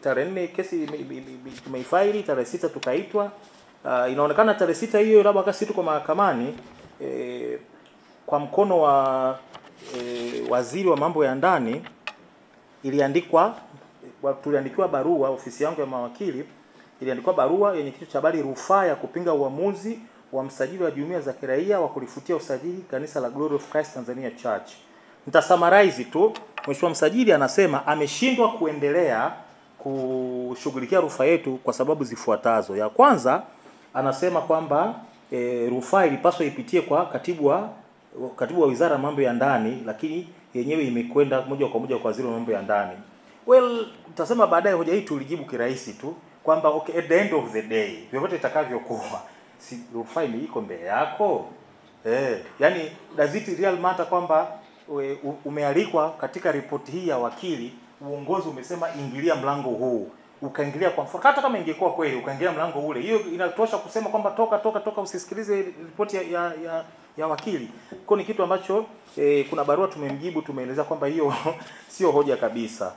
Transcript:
tarehe 4 kesi tumeifaili, tarehe 6 tukaitwa. Inaonekana tarehe 6 hiyo labda kasi tuko mahakamani kwa mkono wa waziri wa mambo ya ndani tuliandikiwa barua, ofisi yangu ya mawakili iliandikwa barua yenye kichwa cha habari rufaa ya kupinga uamuzi wa msajili wa jumuiya za kiraia wa kulifutia usajili kanisa la Glory of Christ Tanzania Church. Nitasummarize tu. Mheshimiwa msajili anasema ameshindwa kuendelea kushughulikia rufaa yetu kwa sababu zifuatazo. Ya kwanza, anasema kwamba rufaa ilipaswa ipitie kwa katibu wa Wizara ya Mambo ya Ndani, lakini yenyewe imekwenda moja kwa moja kwa waziri wa mambo ya ndani. Well, tutasema baadaye hoja hii tulijibu kirahisi tu kwamba okay, at the end of the day vyovyote itakavyokuwa, si rufaa iko mbele yako. Yani does it real matter kwamba umealikwa katika ripoti hii ya wakili, uongozi umesema ingilia mlango huu, ukaingilia kwa mfano, hata kama ingekuwa kweli ukaingilia mlango ule, hiyo inatosha kusema kwamba toka usisikilize ripoti ya wakili. Kwa ni kitu ambacho kuna barua tumemjibu, tumeeleza kwamba hiyo sio hoja kabisa.